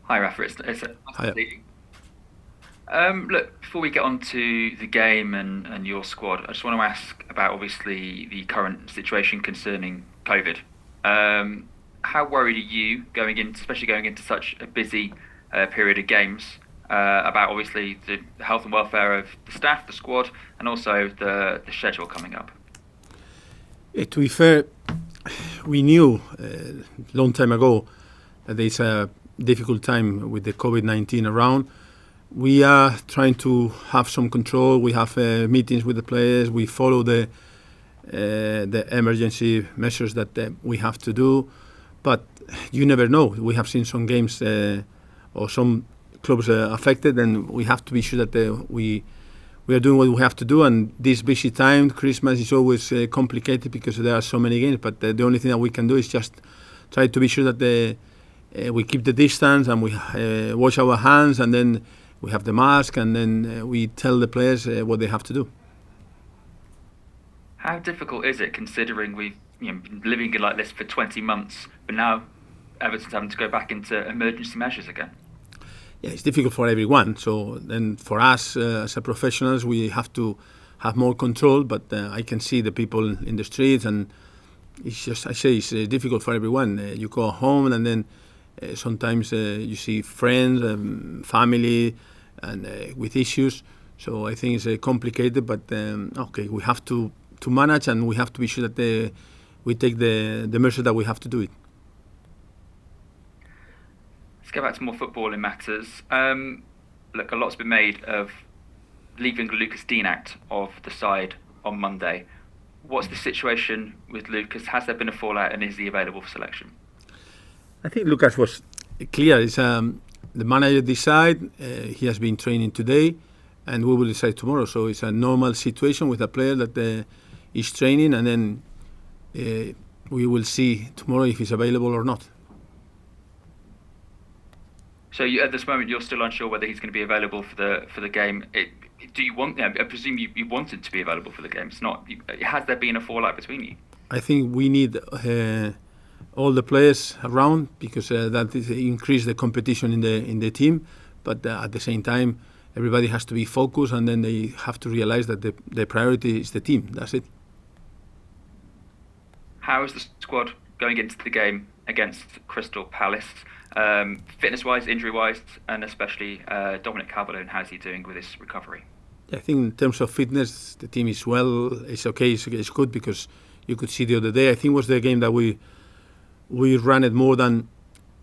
Hi, Rafa. It's nice to Hi. see you. Look, before we get on to the game and your squad, I just want to ask about obviously the current situation concerning COVID. How worried are you going in, especially going into such a busy period of games, about obviously the health and welfare of the staff, the squad, and also the schedule coming up? To be fair, we knew a long time ago that there's a difficult time with the COVID-19 around. We are trying to have some control. We have meetings with the players. We follow the emergency measures that we have to do. But you never know. We have seen some games or some clubs affected, and we have to be sure that we are doing what we have to do. And this busy time, Christmas is always complicated because there are so many games. But the only thing that we can do is just try to be sure that we keep the distance and we wash our hands, and then we have the mask, and then we tell the players what they have to do. How difficult is it considering we've been living like this for 20 months, but now Everton's having to go back into emergency measures again? Yeah, it's difficult for everyone. So then for us as a professionals, we have to have more control. But I can see the people in the streets, and it's just I say it's difficult for everyone. You go home, and then sometimes you see friends, family, and with issues. So I think it's complicated, but okay, we have to manage, and we have to be sure that we take the measures that we have to do it. Let's go back to more footballing matters. Look, a lot's been made of leaving Lucas Dean out of the side on Monday. What's the situation with Lucas? Has there been a fallout, and is he available for selection? I think Lucas was clear. It's the manager decide. He has been training today, and we will decide tomorrow. So it's a normal situation with a player that is training, and then we will see tomorrow if he's available or not. So at this moment, you're still unsure whether he's going to be available for the game. Do you want? I presume you wanted to be available for the game. It's not. Has there been a fallout between you? I think we need all the players around because that is increase the competition in the team. But at the same time, everybody has to be focused, and then they have to realize that the priority is the team. That's it. How is the squad going into the game against Crystal Palace? Fitness-wise, injury-wise, and especially Dominic Calvert-Lewin, how's he doing with his recovery? I think in terms of fitness, the team is well. It's okay. It's good because you could see the other day. I think it was the game that we ran it more than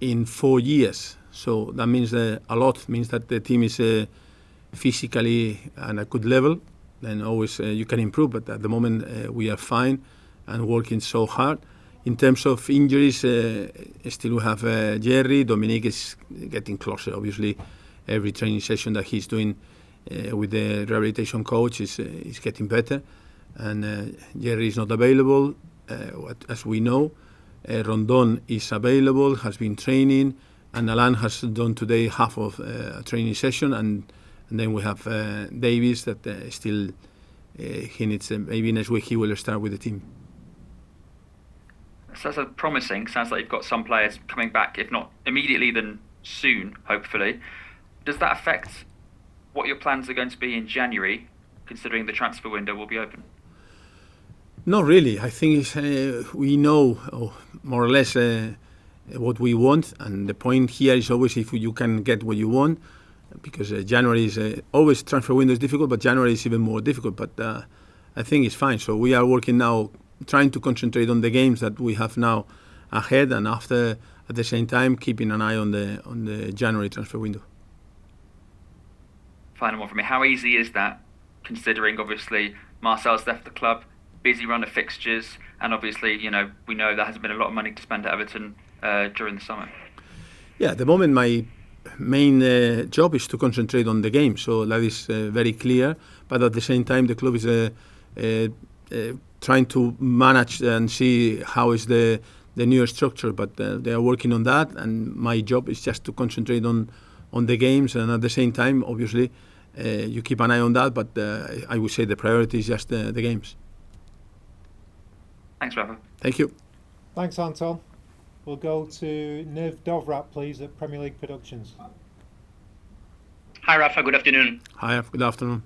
in 4 years. So that means a lot. Means that the team is physically at a good level. Then always you can improve, but at the moment we are fine and working so hard. In terms of injuries, still we have Jerry. Dominic is getting closer. Obviously, every training session that he's doing with the rehabilitation coach is getting better. And Jerry is not available, as we know. Rondon is available, has been training, and Alan has done today half of a training session, and then we have Davies that still he needs maybe next week he will start with the team. So that's promising. Sounds like you've got some players coming back, if not immediately, then soon, hopefully. Does that affect what your plans are going to be in January, considering the transfer window will be open? Not really. I think we know more or less what we want, and the point here is always if you can get what you want, because January is always transfer window is difficult, but January is even more difficult. But I think it's fine. So we are working now, trying to concentrate on the games that we have now ahead, and after at the same time keeping an eye on the January transfer window. Final one from me. How easy is that, considering obviously Marcel's left the club, busy run of fixtures, and obviously, we know there hasn't been a lot of money to spend at Everton during the summer. Yeah, at the moment my main job is to concentrate on the game, so that is very clear. But at the same time, the club is trying to manage and see how is the new structure. But they are working on that, and my job is just to concentrate on the games, and at the same time, obviously, you keep an eye on that. But I would say the priority is just the games. Thanks, Rafa. Thank you. Thanks, Anton. We'll go to Niv Dovrat, please, at Premier League Productions. Hi, Rafa. Good afternoon. Hi, good afternoon.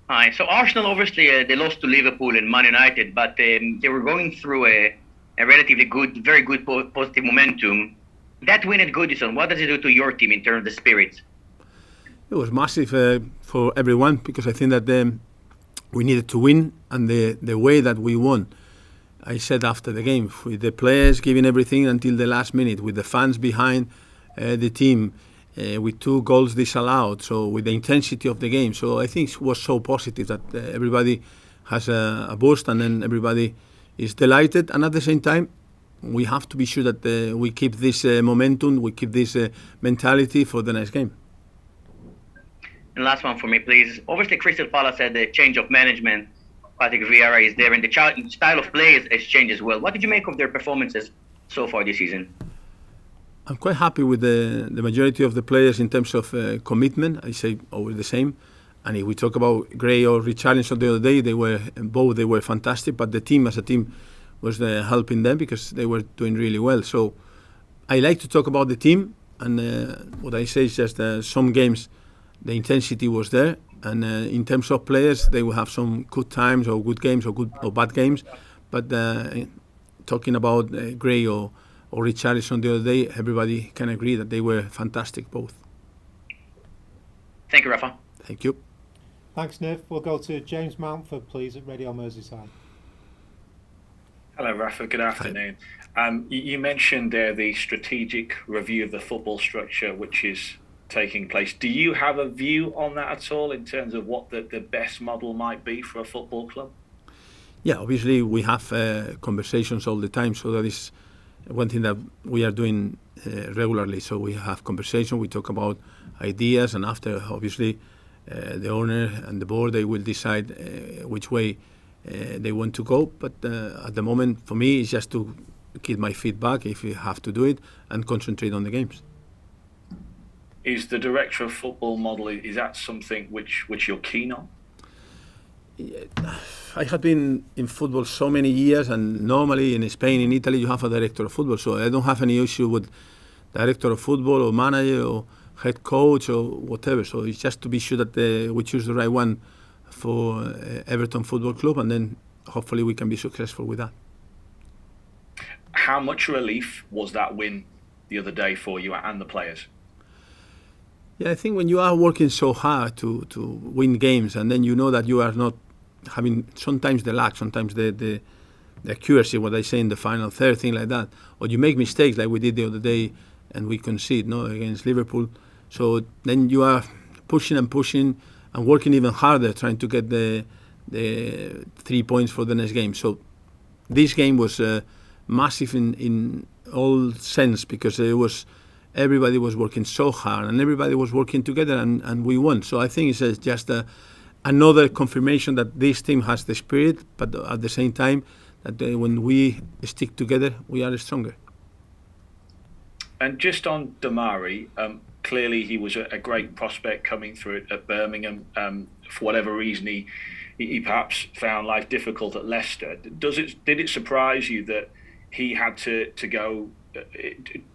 Hi. So Arsenal, obviously, they lost to Liverpool and Man United, but they were going through a relatively good, very good positive momentum. That win at Goodison, what does it do to your team in terms of the spirit? It was massive for everyone because I think that we needed to win, and the way that we won, I said after the game, with the players giving everything until the last minute, with the fans behind the team, with 2 goals disallowed, so with the intensity of the game. So I think it was so positive that everybody has a boost, and then everybody is delighted. And at the same time, we have to be sure that we keep this momentum, we keep this mentality for the next game. And last one for me, please. Obviously, Crystal Palace had the change of management. Patrick Vieira is there, and the style of play has changed as well. What did you make of their performances so far this season? I'm quite happy with the majority of the players in terms of commitment. I say always the same. And if we talk about Gray or Richarlison the other day, they were fantastic. But the team as a team was helping them because they were doing really well. So I like to talk about the team. And what I say is just some games, the intensity was there. And in terms of players, they will have some good times or good games or good or bad games. But talking about Gray or Richarlison the other day, everybody can agree that they were fantastic both. Thank you, Rafa. Thank you. Thanks, Niv. We'll go to James Mountford, please, at Radio Merseyside. Hello, Rafa. Good afternoon. You mentioned there the strategic review of the football structure, which is taking place. Do you have a view on that at all in terms of what the best model might be for a football club? Yeah, obviously we have conversations all the time, so that is one thing that we are doing regularly. So we have conversation, we talk about ideas, and after, obviously, the owner and the board, they will decide which way they want to go. But at the moment, for me, it's just to keep my feet back if you have to do it and concentrate on the games. Is the director of football model, is that something which you're keen on? I have been in football so many years, and normally in Spain, in Italy, you have a director of football. So I don't have any issue with director of football or manager or head coach or whatever. So it's just to be sure that we choose the right one for Everton Football Club, and then hopefully we can be successful with that. How much relief was that win the other day for you and the players? Yeah, I think when you are working so hard to win games, and then you know that you are not having sometimes the luck, sometimes the accuracy, what I say in the final third, thing like that, or you make mistakes like we did the other day and we concede against Liverpool. So then you are pushing and working even harder trying to get the 3 points for the next game. So this game was massive in all sense because everybody was working so hard and everybody was working together and we won. So I think it's just another confirmation that this team has the spirit, but at the same time that when we stick together, we are stronger. And just on Damari, clearly he was a great prospect coming through at Birmingham. For whatever reason, he perhaps found life difficult at Leicester. Did it surprise you that he had to go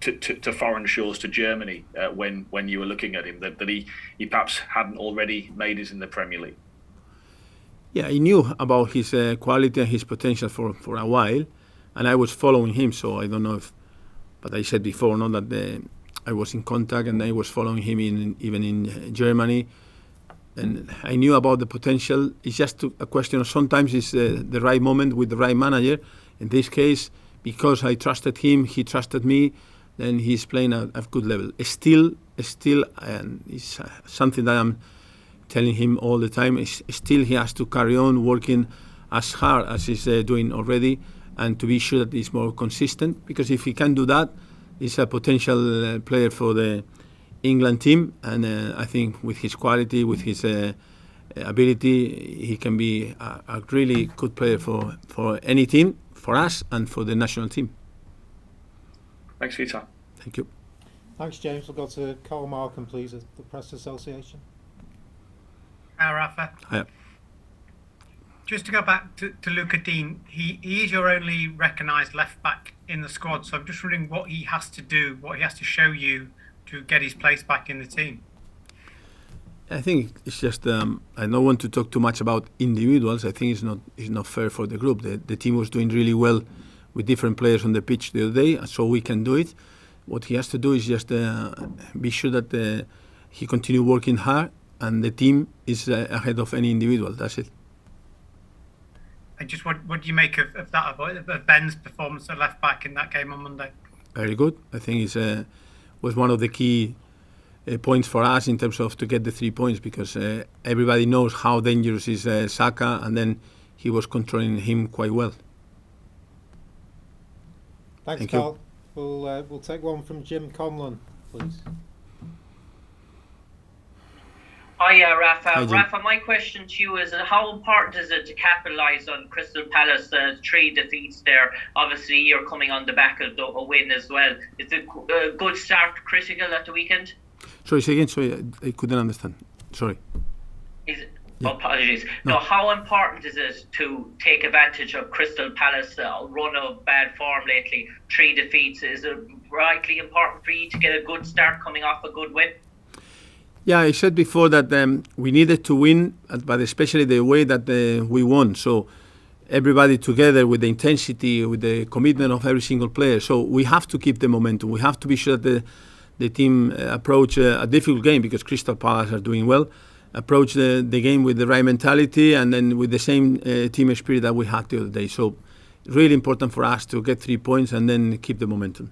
to foreign shores, to Germany, when you were looking at him, that he perhaps hadn't already made it in the Premier League? Yeah, I knew about his quality and his potential for a while, and I was following him, so I don't know if, but I said before, that I was in contact and I was following him even in Germany, and I knew about the potential. It's just a question of sometimes it's the right moment with the right manager. In this case, because I trusted him, he trusted me, then he's playing at a good level. Still, and it's something that I'm telling him all the time, still he has to carry on working as hard as he's doing already, and to be sure that he's more consistent, because if he can do that, he's a potential player for the England team, and I think with his quality, with his ability, he can be a really good player for any team, for us and for the national team. Thanks for your time. Thank you. Thanks, James. We'll go to Carl Markham, please, at the Press Association. Hi, Rafa. Hi. Just to go back to Luca Dean, he is your only recognised left back in the squad. So I'm just wondering what he has to do, what he has to show you to get his place back in the team. I think it's just I don't want to talk too much about individuals. I think it's not fair for the group. The team was doing really well with different players on the pitch the other day, so we can do it. What he has to do is just be sure that he continue working hard, and the team is ahead of any individual. That's it. And just what do you make of that, of Ben's performance at left back in that game on Monday? Very good. I think it was one of the key points for us in terms of to get the 3 points, because everybody knows how dangerous is Saka, and then he was controlling him quite well. Thanks, Thank Carl. We'll take one from Jim Conlon, please. Hi, Rafa. Hi, Jim. Rafa, my question to you is how important is it to capitalise on Crystal Palace 3 defeats there? Obviously, you're coming on the back of a win as well. Is a good start critical at the weekend? Sorry, say again. Sorry, I couldn't understand. Sorry. Yeah. Apologies. No. No, how important is it to take advantage of Crystal Palace run of bad form lately? 3 defeats. Is it rightly important for you to get a good start coming off a good win? Yeah, I said before that we needed to win, but especially the way that we won. So everybody together with the intensity, with the commitment of every single player. So we have to keep the momentum. We have to be sure that the team approach a difficult game, because Crystal Palace are doing well. Approach the game with the right mentality, and then with the same team spirit that we had the other day. So really important for us to get 3 points and then keep the momentum.